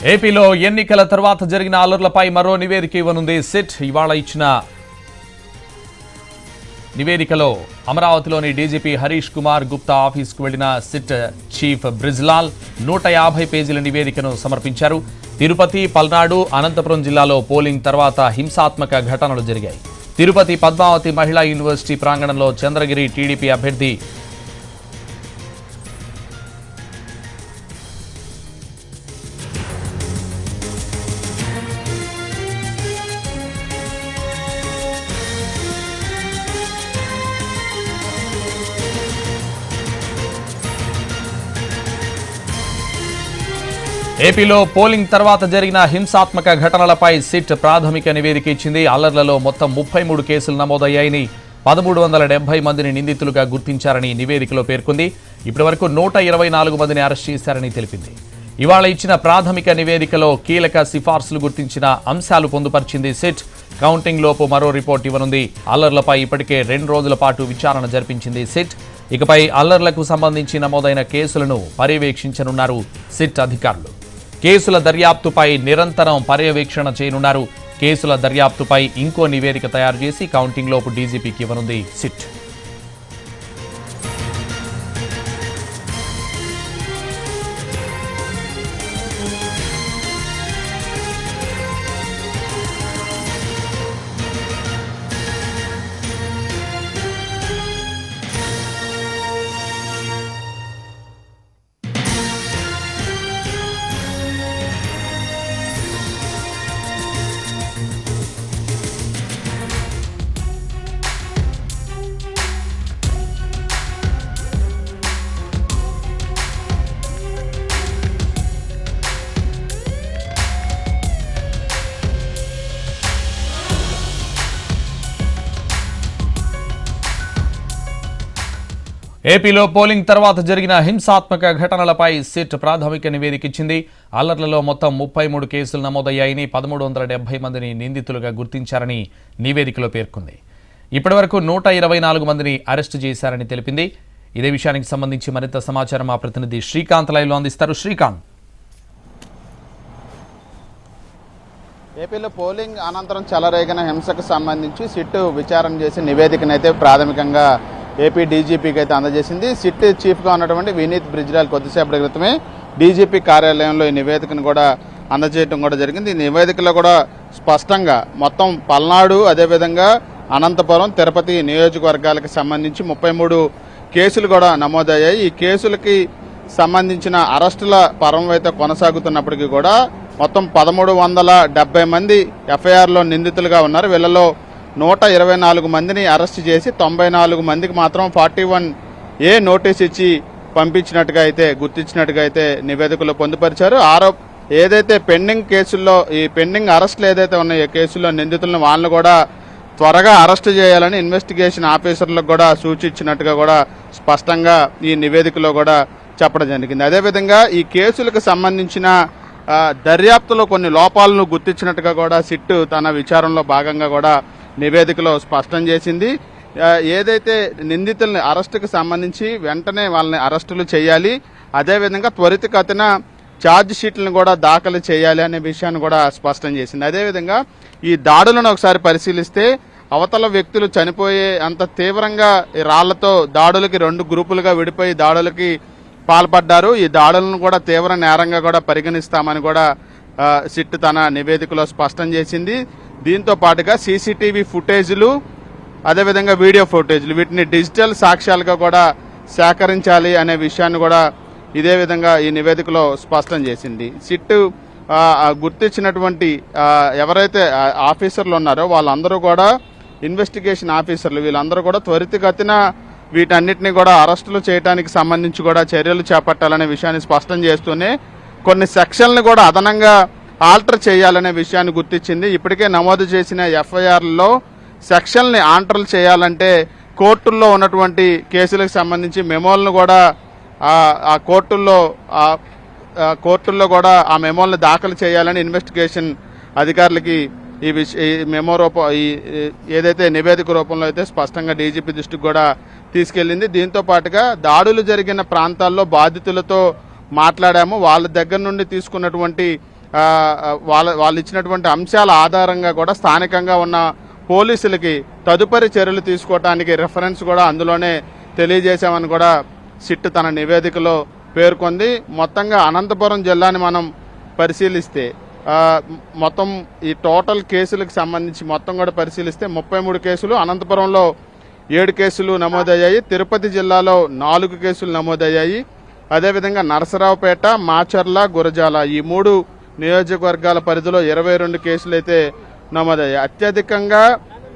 ఏపీలో ఎన్నికల తర్వాత జరిగిన అల్లర్లపై మరో నివేదిక ఇవ్వనుంది సిట్. ఇవాళ ఇచ్చిన నివేదికలో అమరావతిలోని డీజీపీ హరీష్ కుమార్ గుప్తా ఆఫీస్కు వెళ్లిన సిట్ చీఫ్ బ్రిజ్లాల్ 150 పేజీల నివేదికను సమర్పించారు. తిరుపతి, పల్నాడు, అనంతపురం జిల్లాలో పోలింగ్ తర్వాత హింసాత్మక ఘటనలు జరిగాయి. తిరుపతి పద్మావతి మహిళా యూనివర్సిటీ ప్రాంగణంలో చంద్రగిరి టీడీపీ అభ్యర్థి ఏపీలో పోలింగ్ తర్వాత జరిగిన హింసాత్మక ఘటనలపై సిట్ ప్రాథమిక నివేదిక ఇచ్చింది. అల్లర్లలో మొత్తం 33 కేసులు నమోదయ్యాయని, 1370 మందిని నిందితులుగా గుర్తించారని నివేదికలో పేర్కొంది. ఇప్పటివరకు 124 మందిని అరెస్ట్ చేశారని తెలిపింది. ఇవాళ ఇచ్చిన ప్రాథమిక నివేదికలో కీలక సిఫార్సులు గుర్తించిన అంశాలు పొందుపరిచింది సిట్. కౌంటింగ్ లోపు మరో రిపోర్ట్ ఇవ్వనుంది. అల్లర్లపై ఇప్పటికే 2 రోజుల పాటు విచారణ జరిపించింది సిట్. ఇకపై అల్లర్లకు సంబంధించి నమోదైన కేసులను పర్యవేక్షించనున్నారు సిట్ అధికారులు. కేసుల దర్యాప్తుపై నిరంతరం పర్యవేక్షణ చేయనున్నారు. కేసుల దర్యాప్తుపై ఇంకో నివేదిక తయారు చేసి కౌంటింగ్ లోపు డీజీపీకి ఇవ్వనుంది సిట్. ఏపీలో పోలింగ్ తర్వాత జరిగిన హింసాత్మక ఘటనలపై సిట్ ప్రాథమిక నివేదిక ఇచ్చింది. అల్లర్లలో మొత్తం 33 కేసులు నమోదయ్యాయని, 1370 మందిని నిందితులుగా గుర్తించారని నివేదికలో పేర్కొంది. ఇప్పటివరకు 124 మందిని అరెస్టు చేశారని తెలిపింది. ఇదే విషయానికి సంబంధించి మరింత సమాచారం మా ప్రతినిధి శ్రీకాంత్ లైవ్లో అందిస్తారు. శ్రీకాంత్, ఏపీలో పోలింగ్ అనంతరం చెలరేగిన హింసకు సంబంధించి సిట్ విచారణ చేసి నివేదికనైతే ప్రాథమికంగా ఏపీ డీజీపీకి అయితే అందజేసింది. సిట్ చీఫ్గా ఉన్నటువంటి వినీత్ బ్రిజ్లాల్ కొద్దిసేపటి క్రితమే డీజీపీ కార్యాలయంలో ఈ నివేదికను కూడా అందజేయడం కూడా జరిగింది. ఈ నివేదికలో కూడా స్పష్టంగా మొత్తం పల్నాడు, అదేవిధంగా అనంతపురం, తిరుపతి నియోజకవర్గాలకు సంబంధించి 33 కేసులు కూడా నమోదయ్యాయి. ఈ కేసులకి సంబంధించిన అరెస్టుల పర్వం అయితే కొనసాగుతున్నప్పటికీ కూడా మొత్తం 1370 మంది ఎఫ్ఐఆర్లో నిందితులుగా ఉన్నారు. వీళ్ళలో 124 మందిని అరెస్ట్ చేసి 94 మందికి మాత్రం 41A నోటీస్ ఇచ్చి పంపించినట్టుగా అయితే గుర్తించినట్టుగా అయితే నివేదికలో పొందుపరిచారు. ఏదైతే పెండింగ్ కేసుల్లో ఈ పెండింగ్ అరెస్టులు ఏదైతే ఉన్నాయో కేసుల్లో నిందితులను వాళ్ళని కూడా త్వరగా అరెస్ట్ చేయాలని ఇన్వెస్టిగేషన్ ఆఫీసర్లకు కూడా సూచించినట్టుగా కూడా స్పష్టంగా ఈ నివేదికలో కూడా చెప్పడం జరిగింది. అదేవిధంగా ఈ కేసులకు సంబంధించిన దర్యాప్తులో కొన్ని లోపాలను గుర్తించినట్టుగా కూడా సిట్ తన విచారణలో భాగంగా కూడా నివేదికలో స్పష్టం చేసింది. ఏదైతే నిందితుల్ని అరెస్టుకు సంబంధించి వెంటనే వాళ్ళని అరెస్టులు చేయాలి, అదేవిధంగా త్వరితగతిన ఛార్జ్ షీట్లను కూడా దాఖలు చేయాలి అనే విషయాన్ని కూడా స్పష్టం చేసింది. అదేవిధంగా ఈ దాడులను ఒకసారి పరిశీలిస్తే అవతల వ్యక్తులు చనిపోయే అంత తీవ్రంగా రాళ్లతో దాడులకి 2 గ్రూపులుగా విడిపోయి దాడులకి పాల్పడ్డారు. ఈ దాడులను కూడా తీవ్ర నేరంగా కూడా పరిగణిస్తామని కూడా సిట్ తన నివేదికలో స్పష్టం చేసింది. దీంతో పాటుగా సీసీటీవీ ఫుటేజ్లు, అదేవిధంగా వీడియో ఫుటేజ్లు వీటిని డిజిటల్ సాక్ష్యాలుగా కూడా సేకరించాలి అనే విషయాన్ని కూడా ఇదే విధంగా ఈ నివేదికలో స్పష్టం చేసింది. సిట్ గుర్తించినటువంటి ఎవరైతే ఆఫీసర్లు ఉన్నారో వాళ్ళందరూ కూడా ఇన్వెస్టిగేషన్ ఆఫీసర్లు, వీళ్ళందరూ కూడా త్వరితగతిన వీటన్నిటిని కూడా అరెస్టులు చేయడానికి సంబంధించి కూడా చర్యలు చేపట్టాలనే విషయాన్ని స్పష్టం చేస్తూనే కొన్ని సెక్షన్లు కూడా అదనంగా ఆల్టర్ చేయాలనే విషయాన్ని గుర్తించింది. ఇప్పటికే నమోదు చేసిన ఎఫ్ఐఆర్లలో సెక్షన్లని ఆల్టర్ చేయాలంటే కోర్టుల్లో ఉన్నటువంటి కేసులకు సంబంధించి మెమోలను కూడా ఆ కోర్టుల్లో కూడా ఆ మెమోలను దాఖలు చేయాలని ఇన్వెస్టిగేషన్ అధికారులకి ఈ మెమో ఏదైతే నివేదిక రూపంలో అయితే స్పష్టంగా డీజీపీ దృష్టికి కూడా తీసుకెళ్లింది. దీంతో పాటుగా దాడులు జరిగిన ప్రాంతాల్లో బాధితులతో మాట్లాడాము, వాళ్ళ దగ్గర నుండి తీసుకున్నటువంటి వాళ్ళు ఇచ్చినటువంటి అంశాల ఆధారంగా కూడా స్థానికంగా ఉన్న పోలీసులకి తదుపరి చర్యలు తీసుకోవడానికి రెఫరెన్స్ కూడా అందులోనే తెలియజేశామని కూడా సిట్ తన నివేదికలో పేర్కొంది. మొత్తంగా అనంతపురం జిల్లాని మనం పరిశీలిస్తే మొత్తం ఈ టోటల్ కేసులకు సంబంధించి మొత్తం కూడా పరిశీలిస్తే 33 కేసులు, అనంతపురంలో 7 కేసులు నమోదయ్యాయి, తిరుపతి జిల్లాలో 4 కేసులు నమోదయ్యాయి, అదేవిధంగా నరసరావుపేట, మాచర్ల, గురజాల ఈ 3 నియోజకవర్గాల పరిధిలో 22 కేసులు అయితే నమోదయ్యాయి. అత్యధికంగా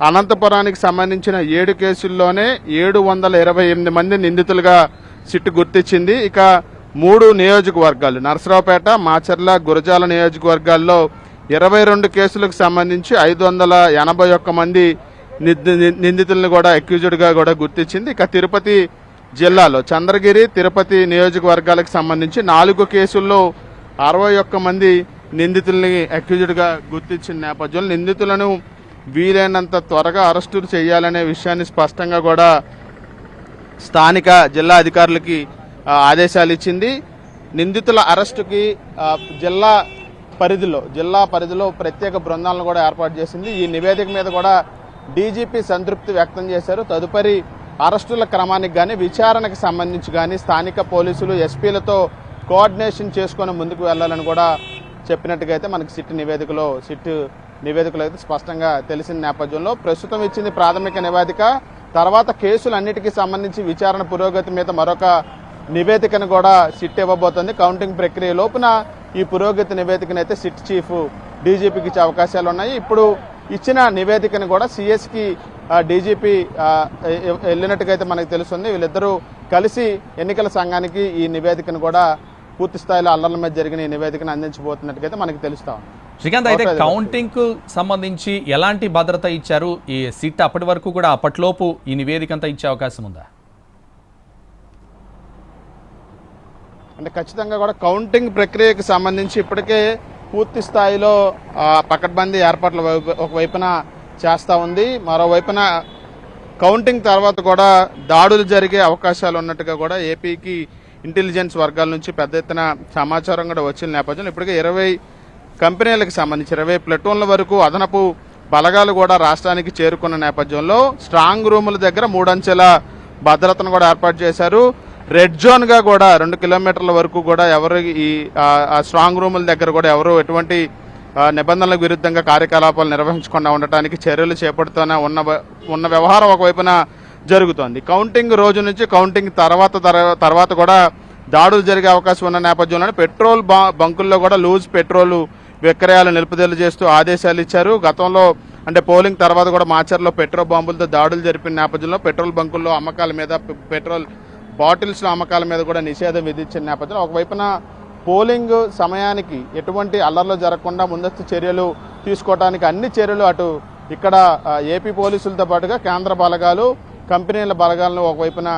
అనంతపురానికి సంబంధించిన 7 కేసుల్లోనే 728 మంది నిందితులుగా సిట్ గుర్తించింది. ఇక 3 నియోజకవర్గాలు నరసరావుపేట, మాచర్ల, గురజాల నియోజకవర్గాల్లో 22 కేసులకు సంబంధించి 581 మంది నిందితులను కూడా అక్యూజ్డ్గా కూడా గుర్తించింది. ఇక తిరుపతి జిల్లాలో చంద్రగిరి, తిరుపతి నియోజకవర్గాలకు సంబంధించి 4 కేసుల్లో 61 మంది నిందితుల్ని అక్యూజ్డ్గా గుర్తించిన నేపథ్యంలో నిందితులను వీలైనంత త్వరగా అరెస్టులు చేయాలనే విషయాన్ని స్పష్టంగా కూడా స్థానిక జిల్లా అధికారులకి ఆదేశాలు ఇచ్చింది. నిందితుల అరెస్టుకి జిల్లా పరిధిలో ప్రత్యేక బృందాలను కూడా ఏర్పాటు చేసింది. ఈ నివేదిక మీద కూడా డీజీపీ సంతృప్తి వ్యక్తం చేశారు. తదుపరి అరెస్టుల క్రమానికి కానీ విచారణకు సంబంధించి కానీ స్థానిక పోలీసులు ఎస్పీలతో కోఆర్డినేషన్ చేసుకొని ముందుకు వెళ్లాలని కూడా చెప్పినట్టుగా అయితే మనకి సిట్ నివేదికలో అయితే స్పష్టంగా తెలిసిన నేపథ్యంలో ప్రస్తుతం ఇచ్చింది ప్రాథమిక నివేదిక. తర్వాత కేసులన్నిటికీ సంబంధించి విచారణ పురోగతి మీద మరొక నివేదికను కూడా సిట్ ఇవ్వబోతోంది. కౌంటింగ్ ప్రక్రియ లోపున ఈ పురోగతి నివేదికను అయితే సిట్ చీఫ్ డీజీపీకి ఇచ్చే అవకాశాలు ఉన్నాయి. ఇప్పుడు ఇచ్చిన నివేదికను కూడా సిఎస్కి డీజీపీ వెళ్ళినట్టుగా అయితే మనకు తెలుస్తుంది. వీళ్ళిద్దరూ కలిసి ఎన్నికల సంఘానికి ఈ నివేదికను కూడా పూర్తి స్థాయిలో అల్లర్ల మీద జరిగిన ఈ నివేదికను అందించబోతున్నట్టుగా మనకి తెలుస్తా ఉంది. శ్రీకాంత్, అయితే కౌంటింగ్ కు సంబంధించి ఎలాంటి భద్రత ఇచ్చారు? ఈ సిట్ అప్పటి వరకు కూడా అప్పట్లోపు ఈ నివేదిక అంతా ఇచ్చే అవకాశం ఉందా? అంటే ఖచ్చితంగా కూడా కౌంటింగ్ ప్రక్రియకు సంబంధించి ఇప్పటికే పూర్తి స్థాయిలో పకడ్బందీ ఏర్పాట్లు ఒకవైపున చేస్తూ ఉంది. మరోవైపున కౌంటింగ్ తర్వాత కూడా దాడులు జరిగే అవకాశాలు ఉన్నట్టుగా కూడా ఏపీకి ఇంటెలిజెన్స్ వర్గాల నుంచి పెద్ద ఎత్తున సమాచారం కూడా వచ్చిన నేపథ్యంలో ఇప్పటికే 20 కంపెనీలకు సంబంధించి 20 ప్లటూన్ల వరకు అదనపు బలగాలు కూడా రాష్ట్రానికి చేరుకున్న నేపథ్యంలో స్ట్రాంగ్ రూముల దగ్గర 3 అంచెల భద్రతను కూడా ఏర్పాటు చేశారు. రెడ్ జోన్గా కూడా 2 కిలోమీటర్ల వరకు కూడా ఎవరు ఈ స్ట్రాంగ్ రూముల దగ్గర కూడా ఎవరు ఎటువంటి నిబంధనలకు విరుద్ధంగా కార్యకలాపాలు నిర్వహించకుండా ఉండటానికి చర్యలు చేపడుతూనే ఉన్న వ్యవహారం ఒకవైపున జరుగుతోంది. కౌంటింగ్ రోజు నుంచి కౌంటింగ్ తర్వాత కూడా దాడులు జరిగే అవకాశం ఉన్న నేపథ్యంలోనే పెట్రోల్ బంకుల్లో కూడా లూజ్ పెట్రోల్ విక్రయాలు నిలుపుదల చేస్తూ ఆదేశాలు ఇచ్చారు. గతంలో అంటే పోలింగ్ తర్వాత కూడా మాచర్లో పెట్రోల్ బాంబులతో దాడులు జరిపిన నేపథ్యంలో పెట్రోల్ బంకుల్లో అమ్మకాల మీద, పెట్రోల్ బాటిల్స్లో అమ్మకాల మీద కూడా నిషేధం విధించిన నేపథ్యంలో ఒకవైపున పోలింగ్ సమయానికి ఎటువంటి అల్లర్లు జరగకుండా ముందస్తు చర్యలు తీసుకోవడానికి అన్ని చర్యలు అటు ఇక్కడ ఏపీ పోలీసులతో పాటుగా కేంద్ర బలగాలు, కంపెనీల బలగాలను ఒకవైపున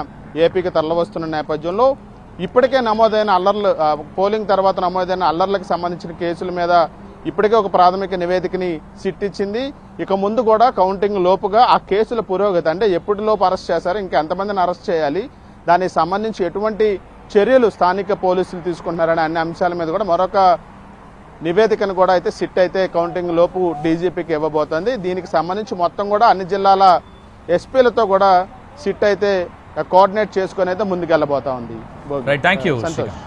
ఏపీకి తరలివస్తున్న నేపథ్యంలో ఇప్పటికే నమోదైన అల్లర్లు, పోలింగ్ తర్వాత నమోదైన అల్లర్లకు సంబంధించిన కేసుల మీద ఇప్పటికే ఒక ప్రాథమిక నివేదికని సిట్ ఇచ్చింది. ఇక ముందు కూడా కౌంటింగ్ లోపుగా ఆ కేసుల పురోగతి అంటే ఎప్పటిలోపు అరెస్ట్ చేశారు, ఇంకా ఎంతమందిని అరెస్ట్ చేయాలి, దానికి సంబంధించి ఎటువంటి చర్యలు స్థానిక పోలీసులు తీసుకుంటున్నారనే అన్ని అంశాల మీద కూడా మరొక నివేదికను కూడా అయితే సిట్ అయితే కౌంటింగ్ లోపు డీజీపీకి ఇవ్వబోతోంది. దీనికి సంబంధించి మొత్తం కూడా అన్ని జిల్లాల ఎస్పీలతో కూడా సిట్ అయితే కోఆర్డినేట్ చేసుకుని అయితే ముందుకెళ్ళబోతా ఉంది. Thank you Santosh.